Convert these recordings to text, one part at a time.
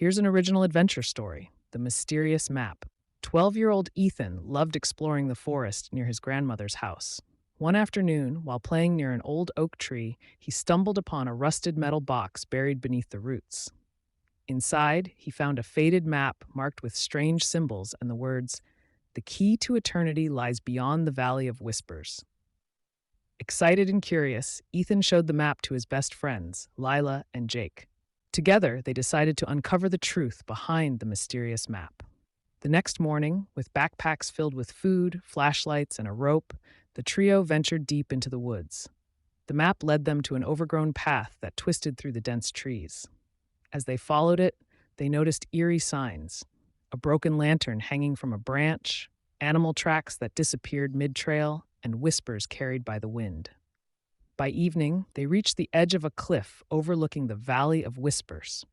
Here's an original adventure story: The Mysterious Map. 12-year-old Ethan loved exploring the forest near his grandmother's house. One afternoon, while playing near an old oak tree, he stumbled upon a rusted metal box buried beneath the roots. Inside, he found a faded map marked with strange symbols and the words, "The key to eternity lies beyond the Valley of Whispers." Excited and curious, Ethan showed the map to his best friends, Lila and Jake. Together, they decided to uncover the truth behind the mysterious map. The next morning, with backpacks filled with food, flashlights, and a rope, the trio ventured deep into the woods. The map led them to an overgrown path that twisted through the dense trees. As they followed it, they noticed eerie signs: a broken lantern hanging from a branch, animal tracks that disappeared mid-trail, and whispers carried by the wind. By evening, they reached the edge of a cliff overlooking the Valley of Whispers.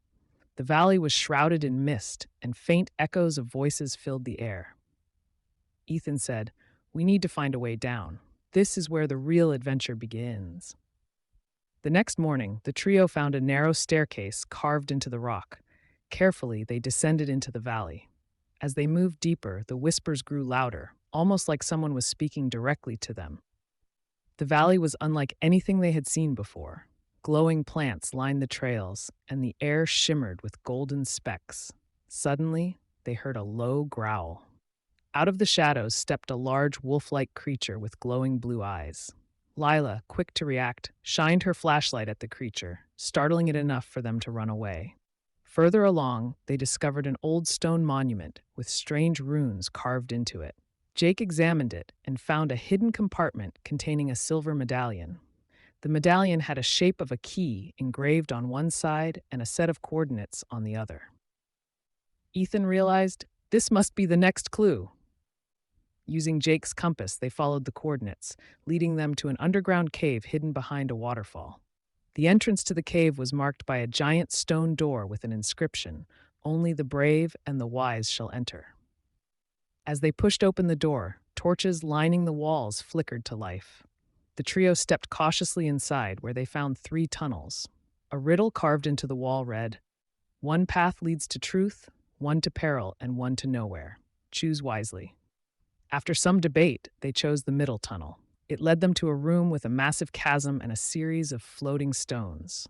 The valley was shrouded in mist, and faint echoes of voices filled the air. Ethan said, "We need to find a way down. This is where the real adventure begins." The next morning, the trio found a narrow staircase carved into the rock. Carefully, they descended into the valley. As they moved deeper, the whispers grew louder, almost like someone was speaking directly to them. The valley was unlike anything they had seen before. Glowing plants lined the trails, and the air shimmered with golden specks. Suddenly, they heard a low growl. Out of the shadows stepped a large wolf-like creature with glowing blue eyes. Lila, quick to react, shined her flashlight at the creature, startling it enough for them to run away. Further along, they discovered an old stone monument with strange runes carved into it. Jake examined it and found a hidden compartment containing a silver medallion. The medallion had a shape of a key engraved on one side and a set of coordinates on the other. Ethan realized this must be the next clue. Using Jake's compass, they followed the coordinates, leading them to an underground cave hidden behind a waterfall. The entrance to the cave was marked by a giant stone door with an inscription, "Only the brave and the wise shall enter." As they pushed open the door, torches lining the walls flickered to life. The trio stepped cautiously inside, where they found 3 tunnels. A riddle carved into the wall read, "One path leads to truth, one to peril, and one to nowhere. Choose wisely." After some debate, they chose the middle tunnel. It led them to a room with a massive chasm and a series of floating stones.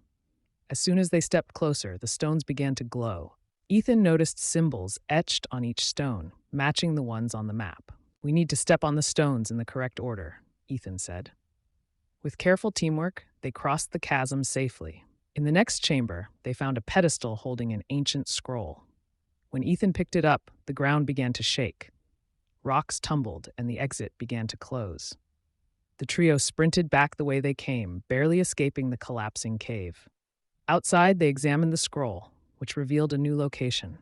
As soon as they stepped closer, the stones began to glow. Ethan noticed symbols etched on each stone, matching the ones on the map. "We need to step on the stones in the correct order," Ethan said. With careful teamwork, they crossed the chasm safely. In the next chamber, they found a pedestal holding an ancient scroll. When Ethan picked it up, the ground began to shake. Rocks tumbled, and the exit began to close. The trio sprinted back the way they came, barely escaping the collapsing cave. Outside, they examined the scroll, which revealed a new location.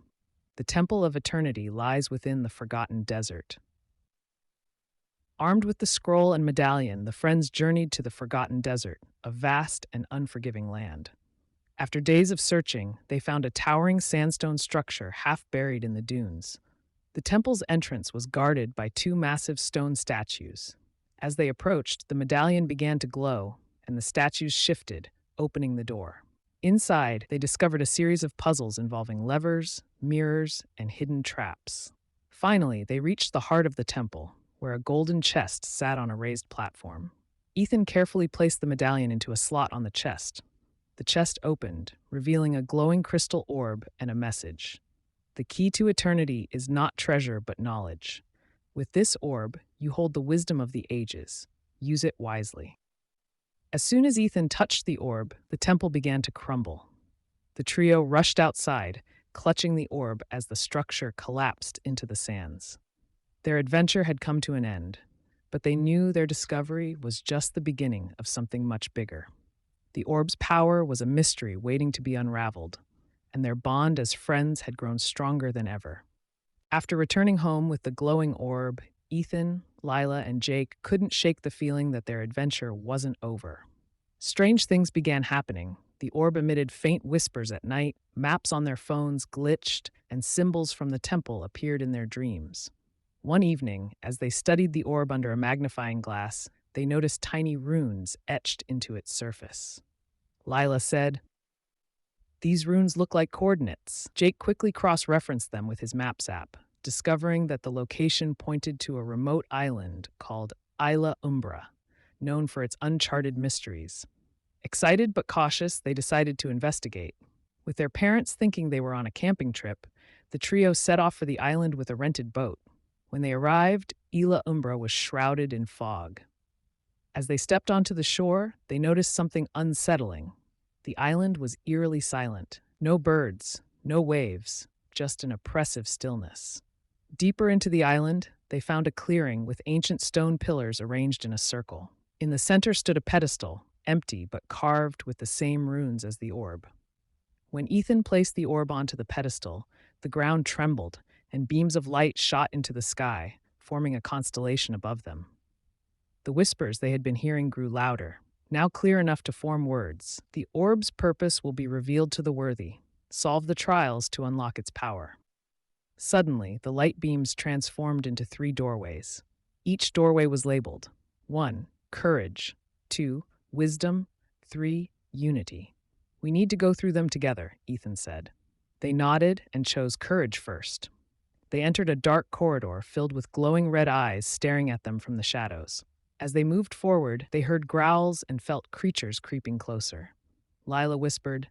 The Temple of Eternity lies within the Forgotten Desert. Armed with the scroll and medallion, the friends journeyed to the Forgotten Desert, a vast and unforgiving land. After days of searching, they found a towering sandstone structure half buried in the dunes. The temple's entrance was guarded by 2 massive stone statues. As they approached, the medallion began to glow, and the statues shifted, opening the door. Inside, they discovered a series of puzzles involving levers, mirrors, and hidden traps. Finally, they reached the heart of the temple, where a golden chest sat on a raised platform. Ethan carefully placed the medallion into a slot on the chest. The chest opened, revealing a glowing crystal orb and a message. "The key to eternity is not treasure but knowledge. With this orb, you hold the wisdom of the ages. Use it wisely." As soon as Ethan touched the orb, the temple began to crumble. The trio rushed outside, clutching the orb as the structure collapsed into the sands. Their adventure had come to an end, but they knew their discovery was just the beginning of something much bigger. The orb's power was a mystery waiting to be unraveled, and their bond as friends had grown stronger than ever. After returning home with the glowing orb, Ethan, Lila, and Jake couldn't shake the feeling that their adventure wasn't over. Strange things began happening. The orb emitted faint whispers at night, maps on their phones glitched, and symbols from the temple appeared in their dreams. One evening, as they studied the orb under a magnifying glass, they noticed tiny runes etched into its surface. Lila said, These runes look like coordinates. Jake quickly cross-referenced them with his Maps app, discovering that the location pointed to a remote island called Isla Umbra, known for its uncharted mysteries. Excited but cautious, they decided to investigate. With their parents thinking they were on a camping trip, the trio set off for the island with a rented boat. When they arrived, Isla Umbra was shrouded in fog. As they stepped onto the shore, they noticed something unsettling. The island was eerily silent. No birds, no waves, just an oppressive stillness. Deeper into the island, they found a clearing with ancient stone pillars arranged in a circle. In the center stood a pedestal, empty but carved with the same runes as the orb. When Ethan placed the orb onto the pedestal, the ground trembled, and beams of light shot into the sky, forming a constellation above them. The whispers they had been hearing grew louder, now clear enough to form words. The orb's purpose will be revealed to the worthy. Solve the trials to unlock its power. Suddenly, the light beams transformed into 3 doorways. Each doorway was labeled: 1. Courage. 2. Wisdom. 3. Unity. We need to go through them together, Ethan said. They nodded and chose courage first. They entered a dark corridor filled with glowing red eyes staring at them from the shadows. As they moved forward, they heard growls and felt creatures creeping closer. Lila whispered,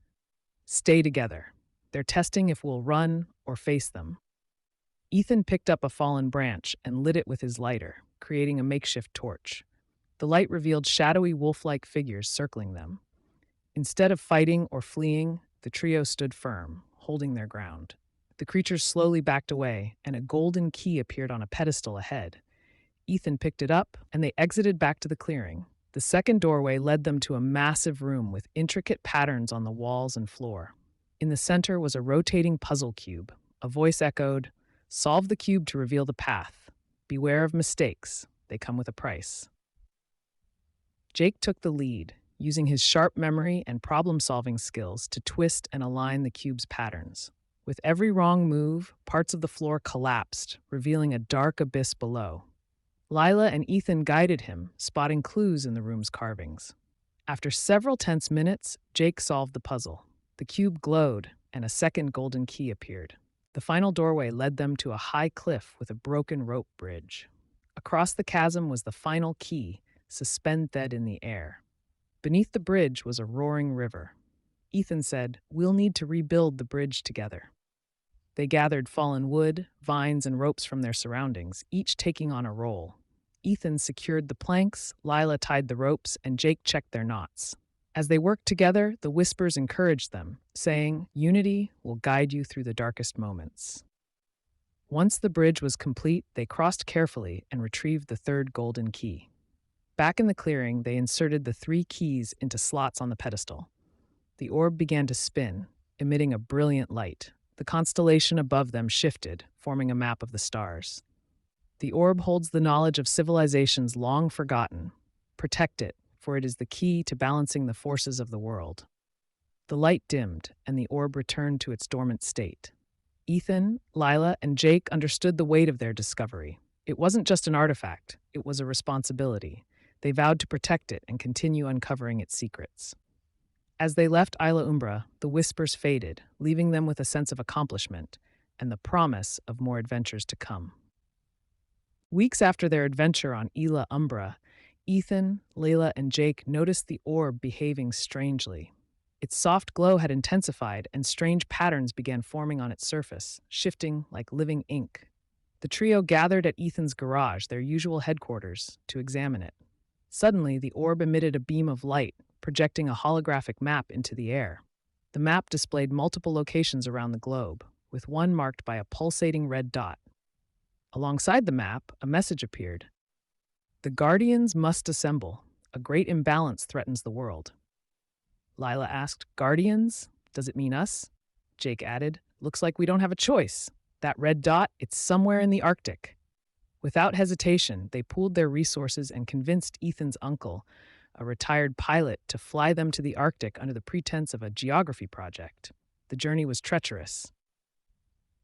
"Stay together. They're testing if we'll run or face them." Ethan picked up a fallen branch and lit it with his lighter, creating a makeshift torch. The light revealed shadowy wolf-like figures circling them. Instead of fighting or fleeing, the trio stood firm, holding their ground. The creatures slowly backed away, and a golden key appeared on a pedestal ahead. Ethan picked it up, and they exited back to the clearing. The second doorway led them to a massive room with intricate patterns on the walls and floor. In the center was a rotating puzzle cube. A voice echoed, "Solve the cube to reveal the path. Beware of mistakes. They come with a price." Jake took the lead, using his sharp memory and problem-solving skills to twist and align the cube's patterns. With every wrong move, parts of the floor collapsed, revealing a dark abyss below. Lila and Ethan guided him, spotting clues in the room's carvings. After several tense minutes, Jake solved the puzzle. The cube glowed, and a second golden key appeared. The final doorway led them to a high cliff with a broken rope bridge. Across the chasm was the final key, suspended in the air. Beneath the bridge was a roaring river. Ethan said, "We'll need to rebuild the bridge together." They gathered fallen wood, vines, and ropes from their surroundings, each taking on a role. Ethan secured the planks, Lila tied the ropes, and Jake checked their knots. As they worked together, the whispers encouraged them, saying, "Unity will guide you through the darkest moments." Once the bridge was complete, they crossed carefully and retrieved the third golden key. Back in the clearing, they inserted the 3 keys into slots on the pedestal. The orb began to spin, emitting a brilliant light. The constellation above them shifted, forming a map of the stars. The orb holds the knowledge of civilizations long forgotten. Protect it, for it is the key to balancing the forces of the world. The light dimmed, and the orb returned to its dormant state. Ethan, Lila, and Jake understood the weight of their discovery. It wasn't just an artifact, it was a responsibility. They vowed to protect it and continue uncovering its secrets. As they left Isla Umbra, the whispers faded, leaving them with a sense of accomplishment and the promise of more adventures to come. Weeks after their adventure on Isla Umbra, Ethan, Layla, and Jake noticed the orb behaving strangely. Its soft glow had intensified, and strange patterns began forming on its surface, shifting like living ink. The trio gathered at Ethan's garage, their usual headquarters, to examine it. Suddenly, the orb emitted a beam of light, projecting a holographic map into the air. The map displayed multiple locations around the globe, with one marked by a pulsating red dot. Alongside the map, a message appeared. "The Guardians must assemble. A great imbalance threatens the world." Lila asked, "Guardians? Does it mean us?" Jake added, "Looks like we don't have a choice. That red dot, it's somewhere in the Arctic." Without hesitation, they pooled their resources and convinced Ethan's uncle, a retired pilot, to fly them to the Arctic under the pretense of a geography project. The journey was treacherous.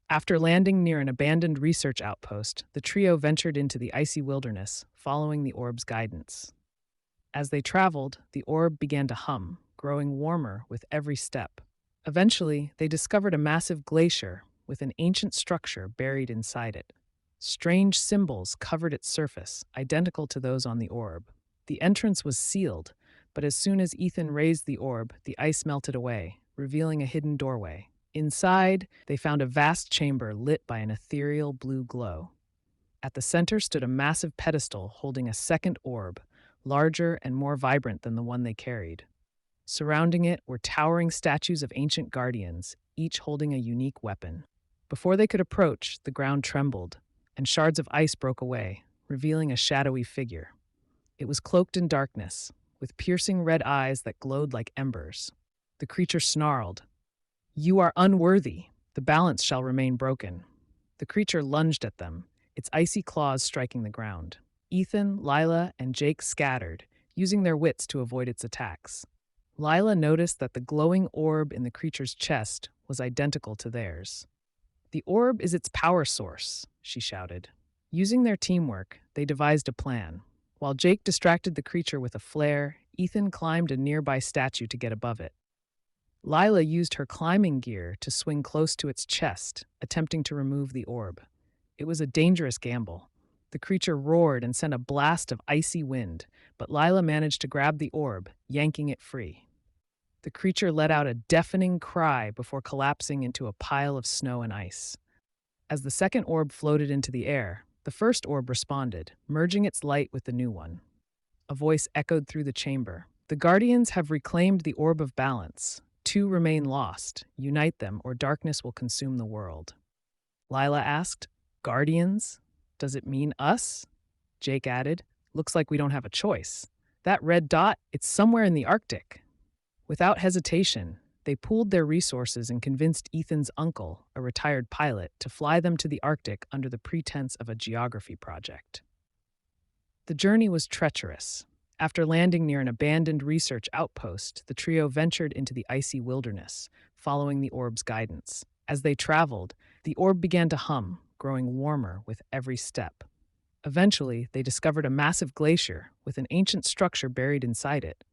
After landing near an abandoned research outpost, the trio ventured into the icy wilderness, following the orb's guidance. As they traveled, the orb began to hum, growing warmer with every step. Eventually, they discovered a massive glacier with an ancient structure buried inside it. Strange symbols covered its surface, identical to those on the orb. The entrance was sealed, but as soon as Ethan raised the orb, the ice melted away, revealing a hidden doorway. Inside, they found a vast chamber lit by an ethereal blue glow. At the center stood a massive pedestal holding a second orb, larger and more vibrant than the one they carried. Surrounding it were towering statues of ancient guardians, each holding a unique weapon. Before they could approach, the ground trembled, and shards of ice broke away, revealing a shadowy figure. It was cloaked in darkness, with piercing red eyes that glowed like embers. The creature snarled, "You are unworthy. The balance shall remain broken." The creature lunged at them, its icy claws striking the ground. Ethan, Lila, and Jake scattered, using their wits to avoid its attacks. Lila noticed that the glowing orb in the creature's chest was identical to theirs. "The orb is its power source," she shouted. Using their teamwork, they devised a plan. While Jake distracted the creature with a flare, Ethan climbed a nearby statue to get above it. Lila used her climbing gear to swing close to its chest, attempting to remove the orb. It was a dangerous gamble. The creature roared and sent a blast of icy wind, but Lila managed to grab the orb, yanking it free. The creature let out a deafening cry before collapsing into a pile of snow and ice. As the second orb floated into the air, the first orb responded, merging its light with the new one. A voice echoed through the chamber. "The Guardians have reclaimed the orb of balance. Two remain lost. Unite them, or darkness will consume the world." Lila asked, "Guardians? Does it mean us?" Jake added, "Looks like we don't have a choice. That red dot, it's somewhere in the Arctic." Without hesitation, they pooled their resources and convinced Ethan's uncle, a retired pilot, to fly them to the Arctic under the pretense of a geography project. The journey was treacherous. After landing near an abandoned research outpost, the trio ventured into the icy wilderness, following the orb's guidance. As they traveled, the orb began to hum, growing warmer with every step. Eventually, they discovered a massive glacier with an ancient structure buried inside it.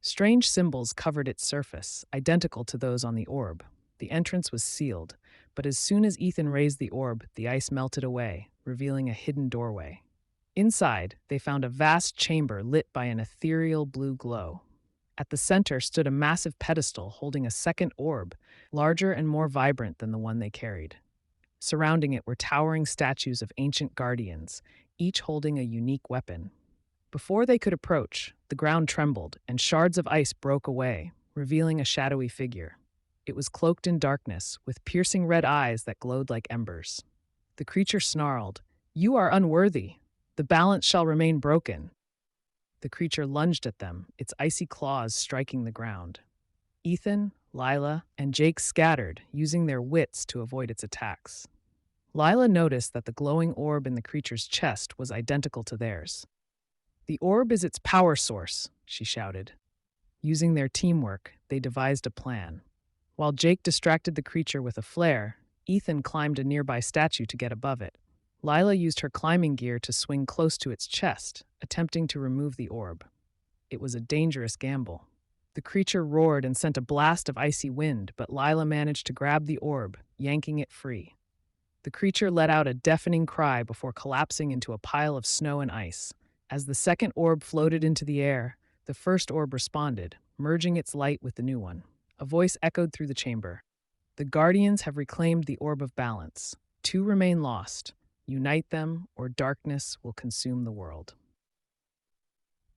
Strange symbols covered its surface, identical to those on the orb. The entrance was sealed, but as soon as Ethan raised the orb, the ice melted away, revealing a hidden doorway. Inside, they found a vast chamber lit by an ethereal blue glow. At the center stood a massive pedestal holding a second orb, larger and more vibrant than the one they carried. Surrounding it were towering statues of ancient guardians, each holding a unique weapon. Before they could approach, the ground trembled and shards of ice broke away, revealing a shadowy figure. It was cloaked in darkness, with piercing red eyes that glowed like embers. The creature snarled, "You are unworthy. The balance shall remain broken." The creature lunged at them, its icy claws striking the ground. Ethan, Lila, and Jake scattered, using their wits to avoid its attacks. Lila noticed that the glowing orb in the creature's chest was identical to theirs. "The orb is its power source," she shouted. Using their teamwork, they devised a plan. While Jake distracted the creature with a flare, Ethan climbed a nearby statue to get above it. Lila used her climbing gear to swing close to its chest, attempting to remove the orb. It was a dangerous gamble. The creature roared and sent a blast of icy wind, but Lila managed to grab the orb, yanking it free. The creature let out a deafening cry before collapsing into a pile of snow and ice. As the second orb floated into the air, the first orb responded, merging its light with the new one. A voice echoed through the chamber. "The Guardians have reclaimed the orb of balance. Two remain lost. Unite them, or darkness will consume the world."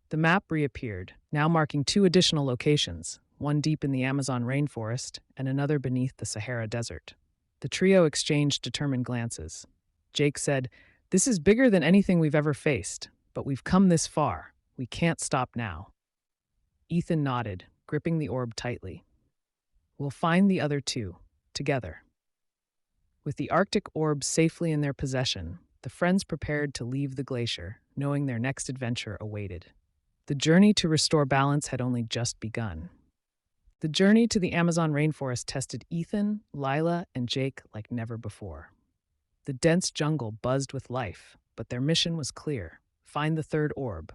The map reappeared, now marking two additional locations, one deep in the Amazon rainforest and another beneath the Sahara Desert. The trio exchanged determined glances. Jake said, "This is bigger than anything we've ever faced, but we've come this far. We can't stop now." Ethan nodded, gripping the orb tightly. "We'll find the other two, together." With the Arctic orb safely in their possession, the friends prepared to leave the glacier, knowing their next adventure awaited. The journey to restore balance had only just begun. The journey to the Amazon rainforest tested Ethan, Lila, and Jake like never before. The dense jungle buzzed with life, but their mission was clear: find the third orb.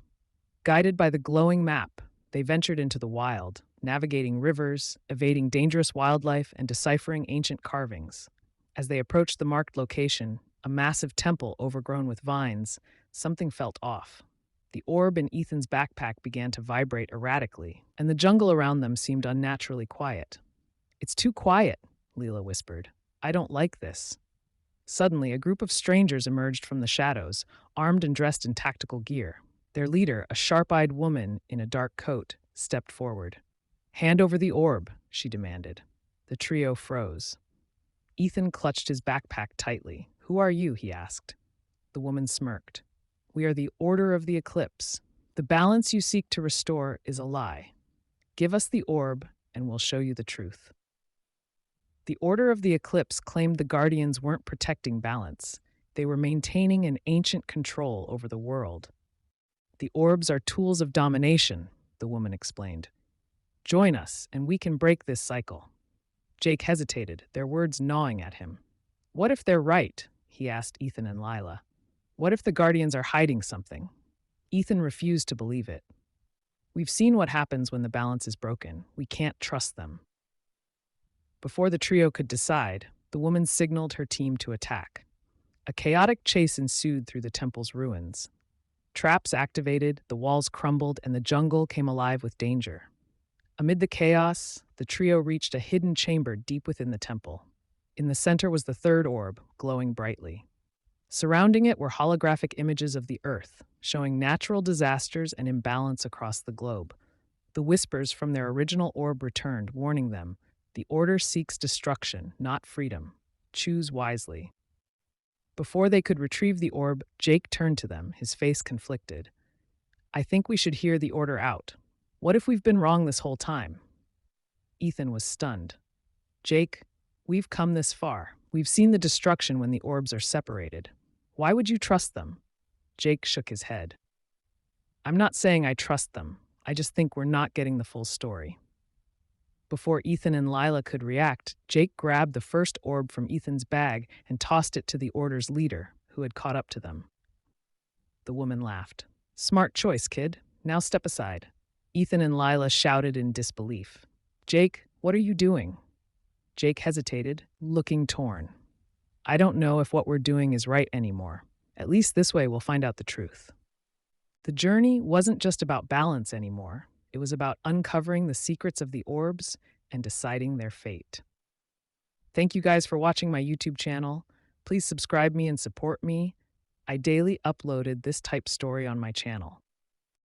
Guided by the glowing map, they ventured into the wild, navigating rivers, evading dangerous wildlife, and deciphering ancient carvings. As they approached the marked location, a massive temple overgrown with vines, something felt off. The orb in Ethan's backpack began to vibrate erratically, and the jungle around them seemed unnaturally quiet. "It's too quiet," Leela whispered. "I don't like this." Suddenly, a group of strangers emerged from the shadows, armed and dressed in tactical gear. Their leader, a sharp-eyed woman in a dark coat, stepped forward. "Hand over the orb," she demanded. The trio froze. Ethan clutched his backpack tightly. "Who are you?" he asked. The woman smirked. "We are the Order of the Eclipse. The balance you seek to restore is a lie. Give us the orb, and we'll show you the truth." The Order of the Eclipse claimed the Guardians weren't protecting balance. They were maintaining an ancient control over the world. "The orbs are tools of domination," the woman explained. "Join us, and we can break this cycle." Jake hesitated, their words gnawing at him. "What if they're right?" he asked Ethan and Lila. "What if the Guardians are hiding something?" Ethan refused to believe it. "We've seen what happens when the balance is broken. We can't trust them." Before the trio could decide, the woman signaled her team to attack. A chaotic chase ensued through the temple's ruins. Traps activated, the walls crumbled, and the jungle came alive with danger. Amid the chaos, the trio reached a hidden chamber deep within the temple. In the center was the third orb, glowing brightly. Surrounding it were holographic images of the Earth, showing natural disasters and imbalance across the globe. The whispers from their original orb returned, warning them, "The Order seeks destruction, not freedom. Choose wisely." Before they could retrieve the orb, Jake turned to them, his face conflicted. "I think we should hear the order out. What if we've been wrong this whole time?" Ethan was stunned. "Jake, we've come this far. We've seen the destruction when the orbs are separated. Why would you trust them?" Jake shook his head. "I'm not saying I trust them. I just think we're not getting the full story." Before Ethan and Lila could react, Jake grabbed the first orb from Ethan's bag and tossed it to the Order's leader, who had caught up to them. The woman laughed. "Smart choice, kid. Now step aside." Ethan and Lila shouted in disbelief. "Jake, what are you doing?" Jake hesitated, looking torn. "I don't know if what we're doing is right anymore. At least this way we'll find out the truth." The journey wasn't just about balance anymore. It was about uncovering the secrets of the orbs and deciding their fate. Thank you guys for watching my YouTube channel. Please subscribe me and support me. I daily uploaded this type story on my channel.